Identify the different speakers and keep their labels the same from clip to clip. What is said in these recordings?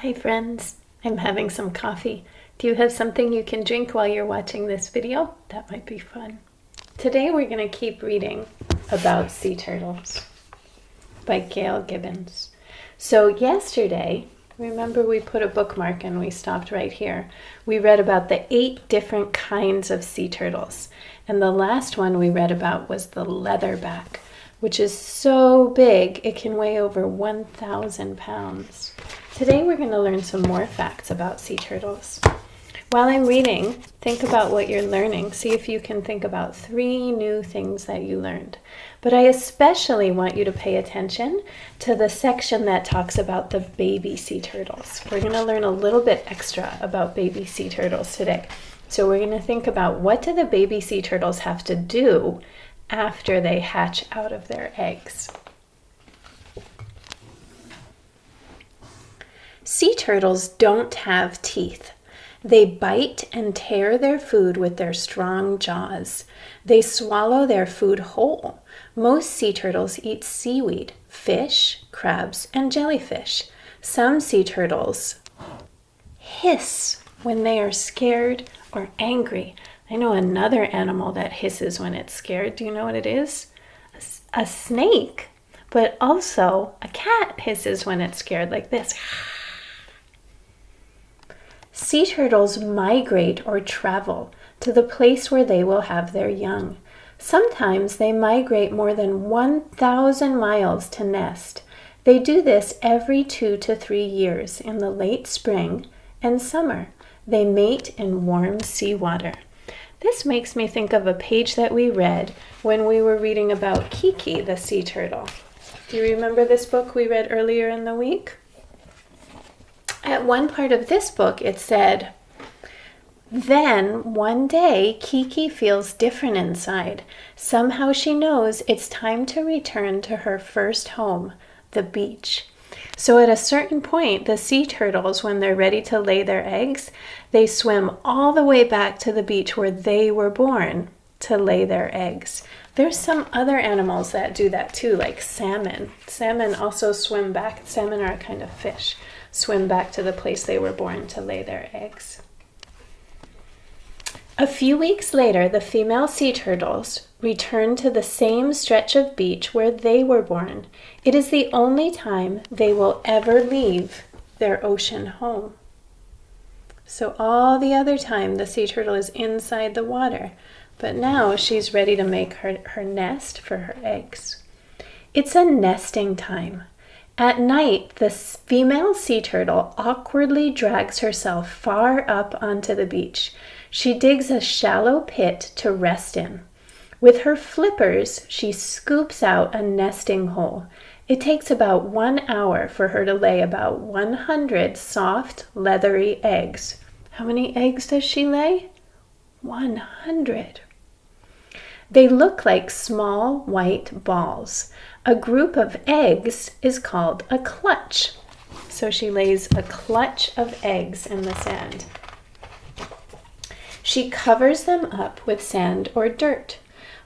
Speaker 1: Hi friends, I'm having some coffee. Do you have something you can drink while you're watching this video? That might be fun. Today we're going to keep reading about sea turtles by Gail Gibbons. So yesterday, remember we put a bookmark and we stopped right here. We read about the 8 different kinds of sea turtles. And the last one we read about was the leatherback, which is so big it can weigh over 1,000 pounds. Today we're going to learn some more facts about sea turtles. While I'm reading, think about what you're learning. See if you can think about 3 new things that you learned. But I especially want you to pay attention to the section that talks about the baby sea turtles. We're going to learn a little bit extra about baby sea turtles today. So we're going to think about what do the baby sea turtles have to do after they hatch out of their eggs. Sea turtles don't have teeth. They bite and tear their food with their strong jaws. They swallow their food whole. Most sea turtles eat seaweed, fish, crabs, and jellyfish. Some sea turtles hiss when they are scared or angry. I know another animal that hisses when it's scared. Do you know what it is? A snake, but also a cat hisses when it's scared like this. Sea turtles migrate or travel to the place where they will have their young. Sometimes they migrate more than 1,000 miles to nest. They do this every 2 to 3 years in the late spring and summer. They mate in warm seawater. This makes me think of a page that we read when we were reading about Kiki, the sea turtle. Do you remember this book we read earlier in the week? At one part of this book, it said, "Then one day, Kiki feels different inside. Somehow she knows it's time to return to her first home, the beach." So at a certain point, the sea turtles, when they're ready to lay their eggs, they swim all the way back to the beach where they were born to lay their eggs. There's some other animals that do that too, like salmon. Salmon also swim back. Salmon are a kind of fish. Swim back to the place they were born to lay their eggs. A few weeks later, the female sea turtles return to the same stretch of beach where they were born. It is the only time they will ever leave their ocean home. So all the other time, the sea turtle is inside the water, but now she's ready to make her nest for her eggs. It's a nesting time. At night, the female sea turtle awkwardly drags herself far up onto the beach. She digs a shallow pit to rest in. With her flippers, she scoops out a nesting hole. It takes about 1 hour for her to lay about 100 soft, leathery eggs. How many eggs does she lay? 100. They look like small white balls. A group of eggs is called a clutch. So she lays a clutch of eggs in the sand. She covers them up with sand or dirt.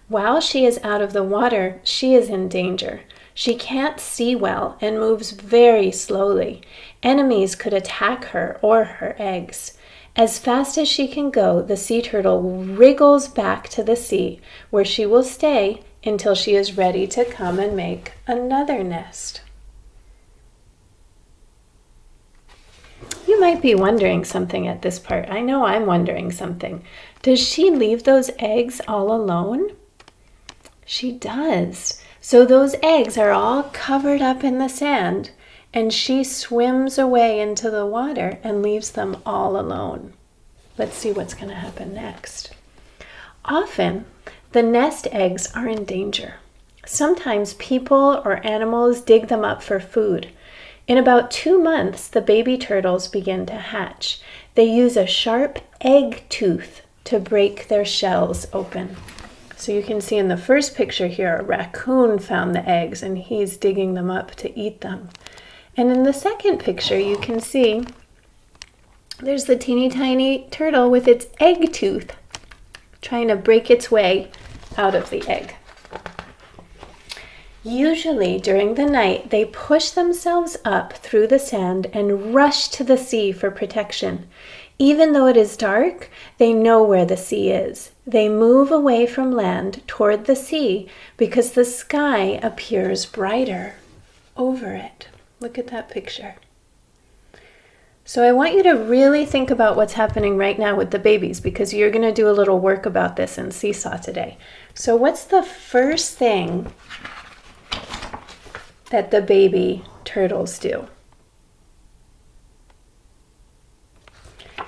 Speaker 1: While she is out of the water, she is in danger. She can't see well and moves very slowly. Enemies could attack her or her eggs. As fast as she can go, the sea turtle wriggles back to the sea, where she will stay until she is ready to come and make another nest. You might be wondering something at this part. I know I'm wondering something. Does she leave those eggs all alone? She does. So those eggs are all covered up in the sand, and she swims away into the water and leaves them all alone. Let's see what's going to happen next. Often, the nest eggs are in danger. Sometimes people or animals dig them up for food. In about 2 months, the baby turtles begin to hatch. They use a sharp egg tooth to break their shells open. So you can see in the first picture here, a raccoon found the eggs and he's digging them up to eat them. And in the second picture, you can see there's the teeny tiny turtle with its egg tooth trying to break its way out of the egg. Usually during the night, they push themselves up through the sand and rush to the sea for protection. Even though it is dark, they know where the sea is. They move away from land toward the sea because the sky appears brighter over it. Look at that picture. So I want you to really think about what's happening right now with the babies, because you're going to do a little work about this in Seesaw today. So what's the first thing that the baby turtles do?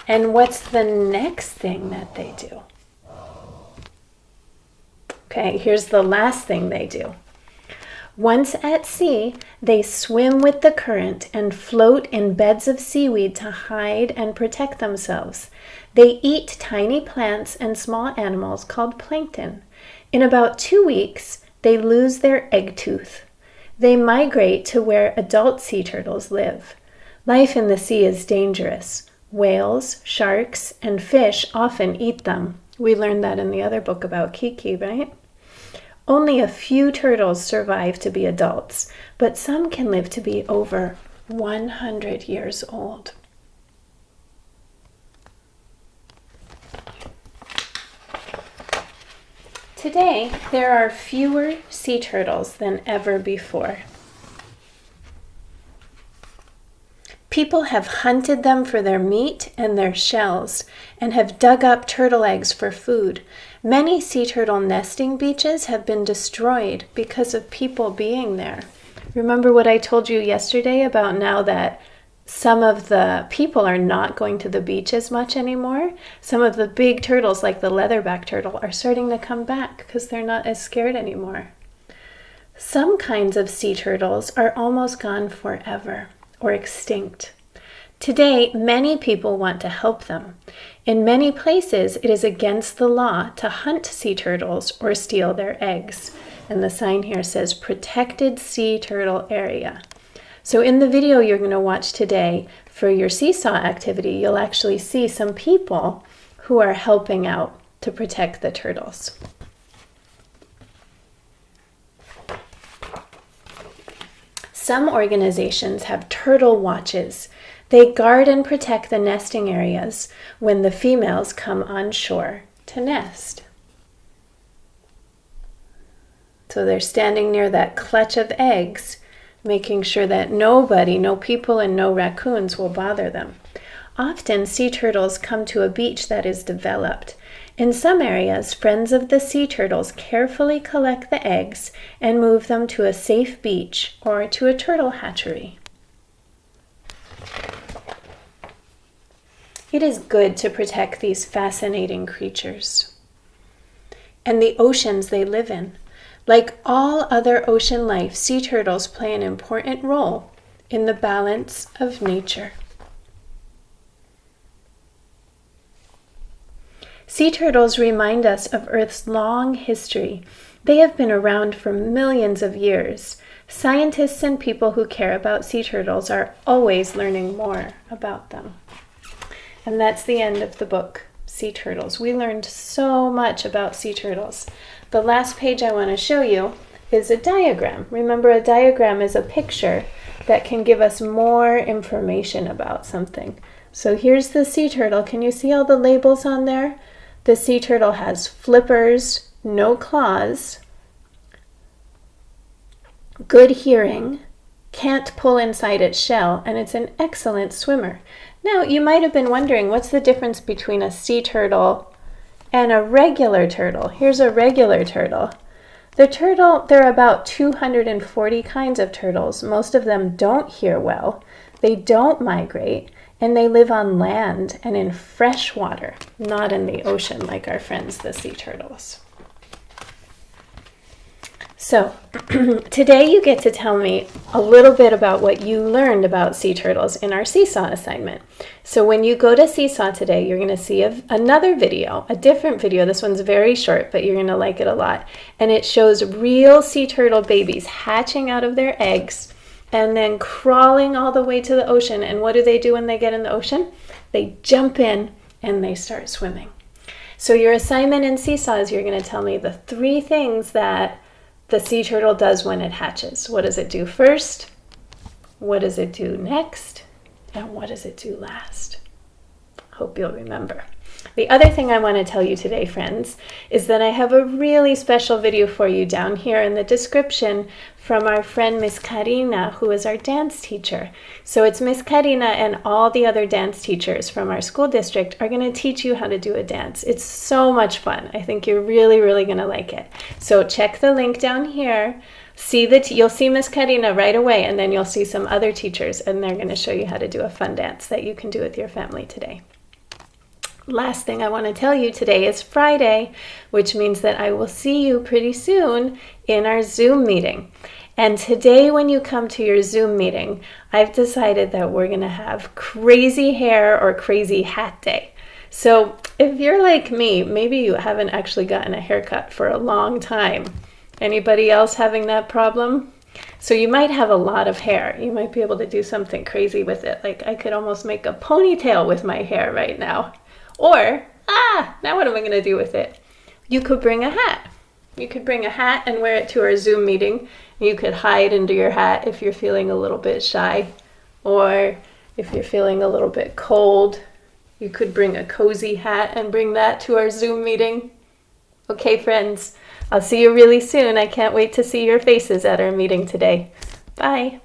Speaker 1: And what's the next thing that they do? Okay, here's the last thing they do. Once at sea, they swim with the current and float in beds of seaweed to hide and protect themselves. They eat tiny plants and small animals called plankton. In about 2 weeks, they lose their egg tooth. They migrate to where adult sea turtles live. Life in the sea is dangerous. Whales, sharks, and fish often eat them. We learned that in the other book about Kiki, right? Only a few turtles survive to be adults, but some can live to be over 100 years old. Today, there are fewer sea turtles than ever before. People have hunted them for their meat and their shells, and have dug up turtle eggs for food. Many sea turtle nesting beaches have been destroyed because of people being there. Remember what I told you yesterday about now that some of the people are not going to the beach as much anymore? Some of the big turtles, like the leatherback turtle, are starting to come back because they're not as scared anymore. Some kinds of sea turtles are almost gone forever or extinct. Today, many people want to help them. In many places, it is against the law to hunt sea turtles or steal their eggs. And the sign here says Protected Sea Turtle Area. So in the video you're going to watch today for your seesaw activity, you'll actually see some people who are helping out to protect the turtles. Some organizations have turtle watches. They guard and protect the nesting areas when the females come on shore to nest. So they're standing near that clutch of eggs, making sure that nobody, no people and no raccoons will bother them. Often sea turtles come to a beach that is developed. In some areas, friends of the sea turtles carefully collect the eggs and move them to a safe beach or to a turtle hatchery. It is good to protect these fascinating creatures and the oceans they live in. Like all other ocean life, sea turtles play an important role in the balance of nature. Sea turtles remind us of Earth's long history. They have been around for millions of years. Scientists and people who care about sea turtles are always learning more about them. And that's the end of the book, Sea Turtles. We learned so much about sea turtles. The last page I want to show you is a diagram. Remember, a diagram is a picture that can give us more information about something. So here's the sea turtle. Can you see all the labels on there? The sea turtle has flippers, no claws, good hearing, can't pull inside its shell, and it's an excellent swimmer. Now, you might have been wondering, what's the difference between a sea turtle and a regular turtle? Here's a regular turtle. There are about 240 kinds of turtles. Most of them don't hear well, they don't migrate, and they live on land and in fresh water, not in the ocean like our friends, the sea turtles. So today you get to tell me a little bit about what you learned about sea turtles in our Seesaw assignment. So when you go to Seesaw today, you're going to see another video, a different video. This one's very short, but you're going to like it a lot. And it shows real sea turtle babies hatching out of their eggs and then crawling all the way to the ocean. And what do they do when they get in the ocean? They jump in and they start swimming. So your assignment in Seesaw is you're going to tell me the 3 things that the sea turtle does when it hatches. What does it do first? What does it do next? And what does it do last? Hope you'll remember. The other thing I want to tell you today, friends, is that I have a really special video for you down here in the description from our friend Miss Karina, who is our dance teacher. So it's Miss Karina and all the other dance teachers from our school district are going to teach you how to do a dance. It's so much fun. I think you're really, really going to like it. So check the link down here. You'll see Miss Karina right away, and then you'll see some other teachers, and they're going to show you how to do a fun dance that you can do with your family today. Last thing I want to tell you, today is Friday, which means that I will see you pretty soon in our Zoom meeting. And today when you come to your Zoom meeting, I've decided that we're going to have crazy hair or crazy hat day. So if you're like me, maybe you haven't actually gotten a haircut for a long time. Anybody else having that problem? So you might have a lot of hair. You might be able to do something crazy with it. Like I could almost make a ponytail with my hair right now. Or, now what am I going to do with it? You could bring a hat. You could bring a hat and wear it to our Zoom meeting. You could hide under your hat if you're feeling a little bit shy. Or if you're feeling a little bit cold, you could bring a cozy hat and bring that to our Zoom meeting. Okay, friends, I'll see you really soon. I can't wait to see your faces at our meeting today. Bye.